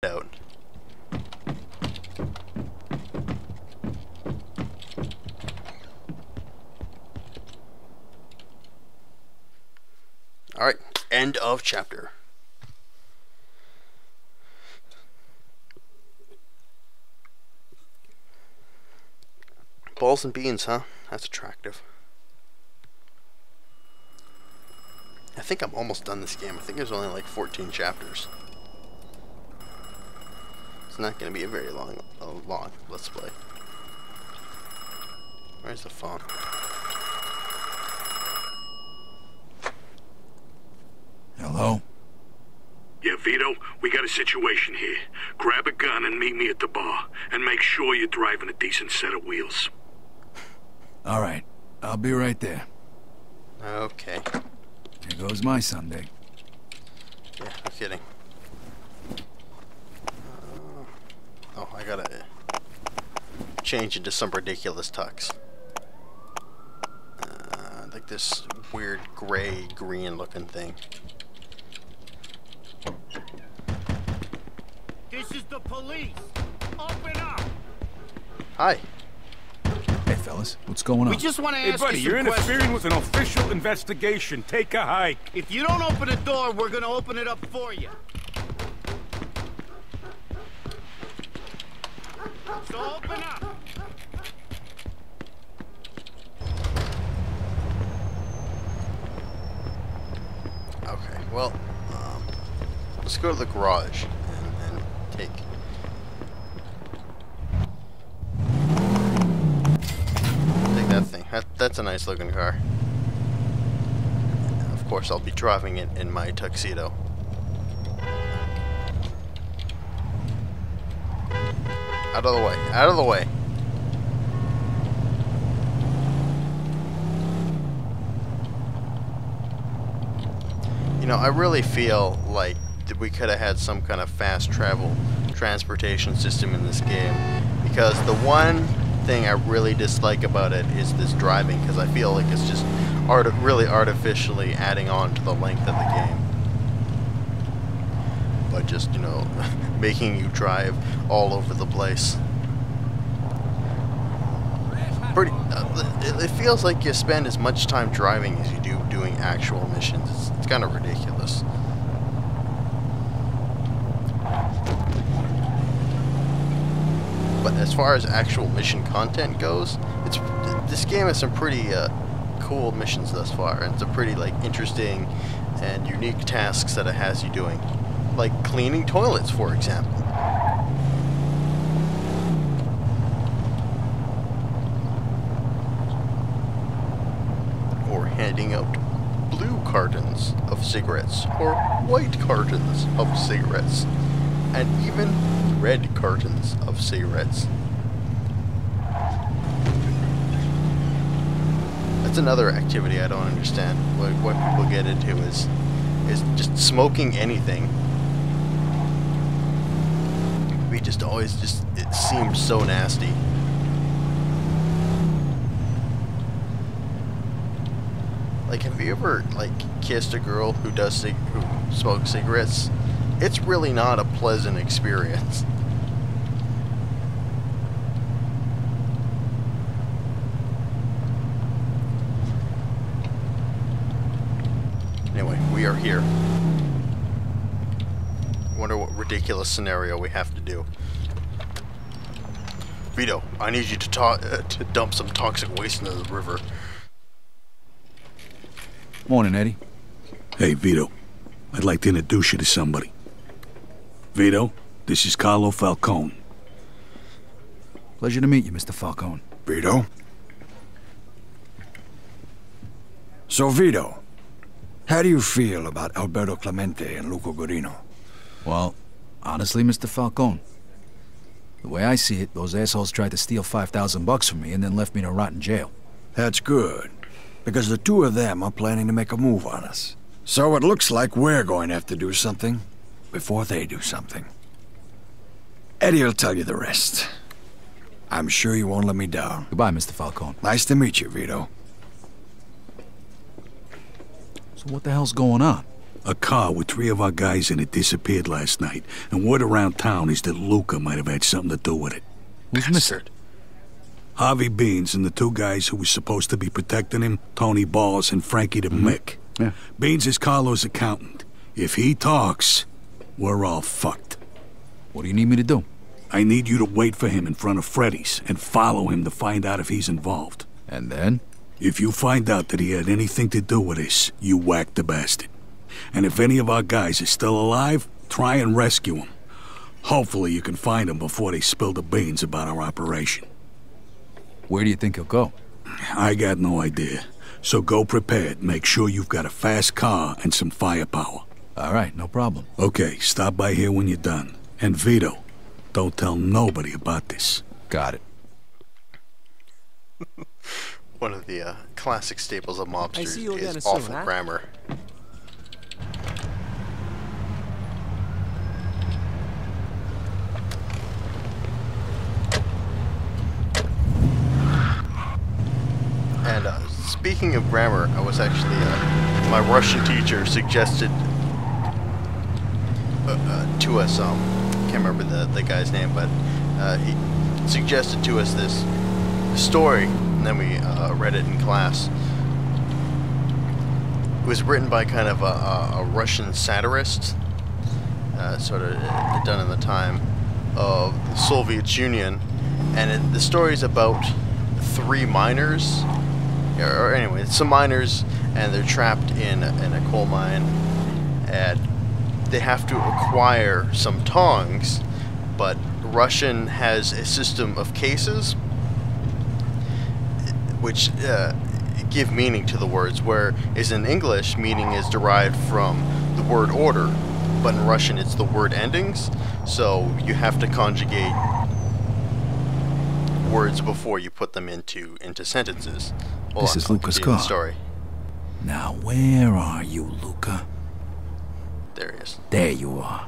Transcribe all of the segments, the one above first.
out. Alright, end of chapter. Balls and beans, huh? That's attractive. I think I'm almost done this game. I think there's only like 14 chapters. It's not going to be a very long Let's Play. Where's the phone? Hello? Yeah, Vito, we got a situation here. Grab a gun and meet me at the bar. And make sure you're driving a decent set of wheels. All right. I'll be right there. Okay. Here goes my Sunday. Yeah, no kidding. Oh, I gotta change into some ridiculous tux. Like this weird gray, green looking thing. This is the police. Open up. Hi. Hey, fellas. What's going on? We just want to ask Hey, buddy, you you're some interfering questions. with an official investigation. Take a hike. If you don't open the door, we're going to open it up for you. So open up. Okay, well, let's go to the garage and take that thing. That's a nice looking car. Of course, I'll be driving it in my tuxedo. Out of the way. Out of the way. You know, I really feel like that we could have had some kind of fast travel transportation system in this game, because the one thing I really dislike about it is this driving, because I feel like it's just really artificially adding on to the length of the game. By just, you know, making you drive all over the place. It feels like you spend as much time driving as you do doing actual missions. It's kind of ridiculous. But as far as actual mission content goes, this game has some pretty cool missions thus far, and it's a pretty interesting and unique tasks that it has you doing, like cleaning toilets, for example. Or handing out blue cartons of cigarettes, or white cartons of cigarettes, and even red cartons of cigarettes. That's another activity I don't understand. What people get into is just smoking anything. We just always it seems so nasty. Like, have you ever kissed a girl who smokes cigarettes? It's really not a pleasant experience. Anyway, we are here. Wonder what ridiculous scenario we have to do. Vito, I need you to dump some toxic waste into the river. Morning, Eddie. Hey, Vito. I'd like to introduce you to somebody. Vito, this is Carlo Falcone. Pleasure to meet you, Mr. Falcone. Vito? So, Vito, how do you feel about Alberto Clemente and Luco Guarino? Well, honestly, Mr. Falcone, the way I see it, those assholes tried to steal $5,000 from me and then left me to rot in jail. That's good, because the two of them are planning to make a move on us. So it looks like we're going to have to do something before they do something. Eddie will tell you the rest. I'm sure you won't let me down. Goodbye, Mr. Falcone. Nice to meet you, Vito. So what the hell's going on? A car with 3 of our guys in it disappeared last night, and word around town is that Luca might have had something to do with it. Who's missing? Harvey Beans and the 2 guys who were supposed to be protecting him, Tony Balls and Frankie the Mick. Yeah. Beans is Carlo's accountant. If he talks, we're all fucked. What do you need me to do? I need you to wait for him in front of Freddy's and follow him to find out if he's involved. And then? If you find out that he had anything to do with this, you whack the bastard. And if any of our guys is still alive, try and rescue him. Hopefully you can find him before they spill the beans about our operation. Where do you think he'll go? I got no idea. So go prepared. Make sure you've got a fast car and some firepower. All right, no problem. Okay, stop by here when you're done. And Vito, don't tell nobody about this. Got it. One of the classic staples of mobsters see you again is soon, awful huh? grammar. And speaking of grammar, I was actually my Russian teacher suggested to us. Can't remember the guy's name, but he suggested to us this story, and then we read it in class. It was written by kind of a Russian satirist, sort of done in the time of the Soviet Union, and the story is about 3 miners. Or anyway, it's some miners, and they're trapped in a coal mine, and they have to acquire some tongs, but Russian has a system of cases which give meaning to the words, whereas in English meaning is derived from the word order, but in Russian it's the word endings, so you have to conjugate words before you put them into sentences. This is Luca's car. Story. Now, where are you, Luca? There he is. There you are.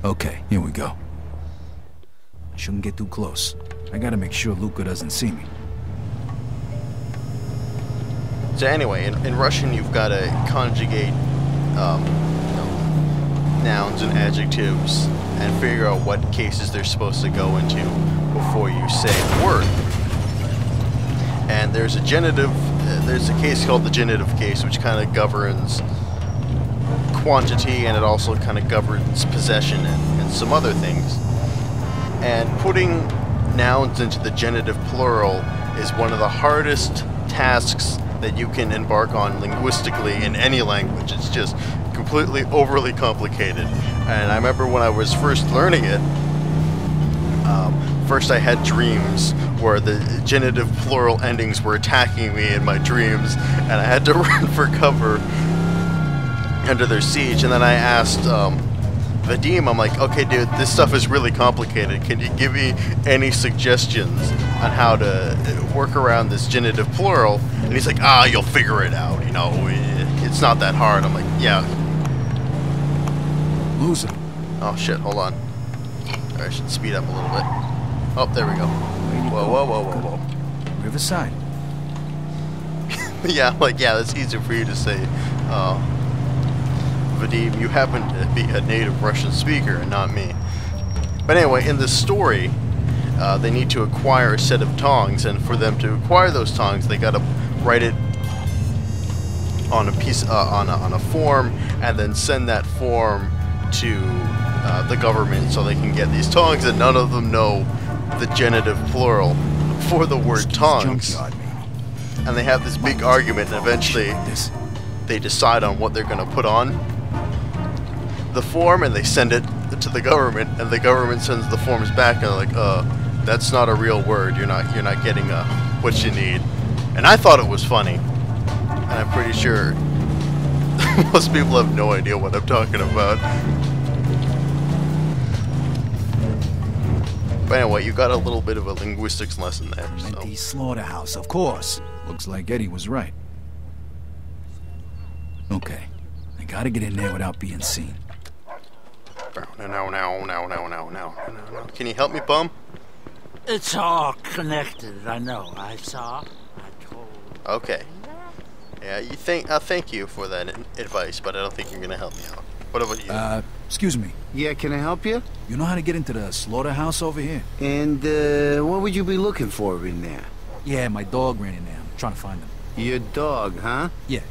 Okay, here we go. I shouldn't get too close. I gotta make sure Luca doesn't see me. So anyway, in Russian you've got to conjugate nouns and adjectives and figure out what cases they're supposed to go into before you say the word. And there's a genitive, there's a case called the genitive case, which kind of governs quantity, and it also kind of governs possession and some other things. And putting nouns into the genitive plural is one of the hardest tasks that you can embark on linguistically in any language. It's just completely overly complicated. And I remember when I was first learning it, first I had dreams where the genitive plural endings were attacking me in my dreams, and I had to run for cover under their siege. And then I asked Vadim, I'm like, okay dude, this stuff is really complicated. Can you give me any suggestions on how to work around this genitive plural? And he's like, you'll figure it out, you know, it's not that hard. I'm like, yeah. Lose it. Oh shit, hold on. I should speed up a little bit. Oh, there we go. Whoa. Riverside. Yeah, like, yeah, that's easier for you to say. Vadim, you happen to be a native Russian speaker and not me. But anyway, in this story, they need to acquire a set of tongs, and for them to acquire those tongs, they gotta write it on a piece, on a form, and then send that form to the government so they can get these tongs, and none of them know the genitive plural for the word tongs. And they have this big argument, and eventually they decide on what they're going to put on the form, and they send it to the government, and the government sends the forms back, and they're like, that's not a real word. You're not getting what you need. And I thought it was funny, and I'm pretty sure most people have no idea what I'm talking about. But anyway, you got a little bit of a linguistics lesson there. So. The slaughterhouse, of course. Looks like Eddie was right. Okay, I gotta get in there without being seen. No. Can you help me, bum? It's all connected, I know. I saw. I told. Okay. Yeah, you think I'll thank you for that advice, but I don't think you're gonna help me out. What about you? Excuse me. Yeah, can I help you? You know how to get into the slaughterhouse over here? And, what would you be looking for in there? Yeah, my dog ran in there. I'm trying to find him. Your dog, huh? Yeah.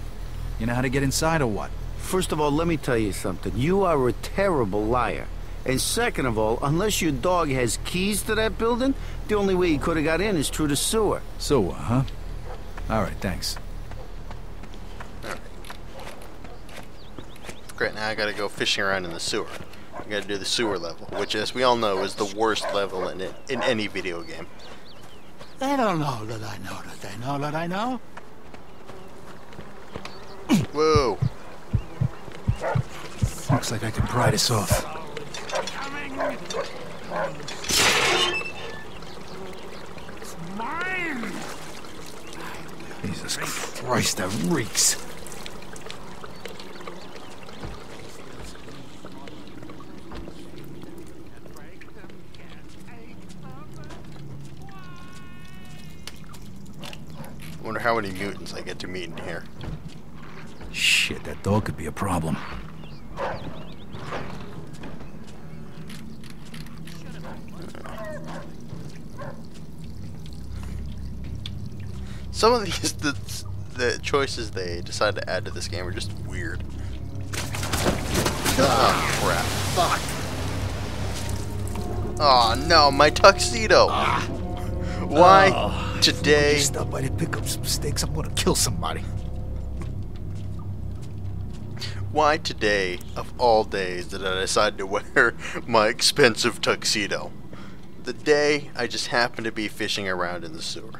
You know how to get inside or what? First of all, let me tell you something. You are a terrible liar. And second of all, unless your dog has keys to that building, the only way he could have got in is through the sewer. Sewer, huh? Alright, thanks. Great, now I gotta go fishing around in the sewer. I gotta do the sewer level, which, as we all know, is the worst level in any video game. They don't know that I know that they know that I know. Whoa! Looks like I can pry this off. It's mine. Jesus Christ, that reeks. I wonder how many mutants I get to meet in here. Shit, that dog could be a problem. Some of these, the choices they decide to add to this game are just weird. Oh, crap. Fuck. Oh, no, my tuxedo. Why today? Just stop by to pick up some steaks. I'm gonna kill somebody. Why today, of all days, did I decide to wear my expensive tuxedo? The day I just happened to be fishing around in the sewer.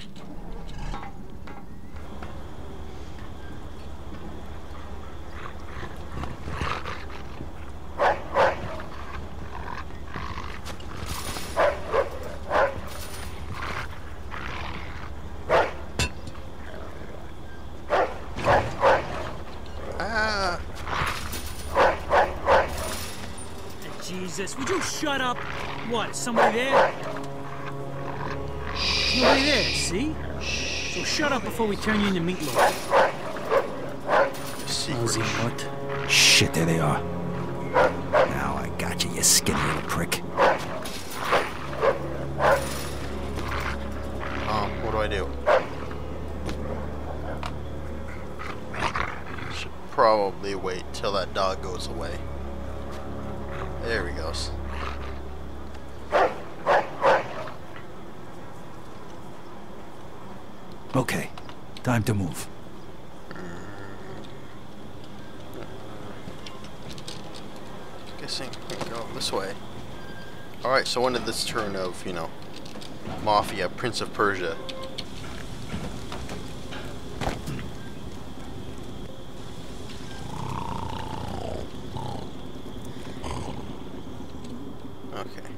Jesus, would you shut up? What, is somebody there? Nobody there, see? So shut up before we turn you into meatloaf. Secret. What? Shit, there they are. Now I got you, you skinny little prick. What do I do? Should probably wait till that dog goes away. There he goes. Okay, time to move. Guessing we can go this way. Alright, so when did this turn of, you know, Mafia, Prince of Persia? Okay.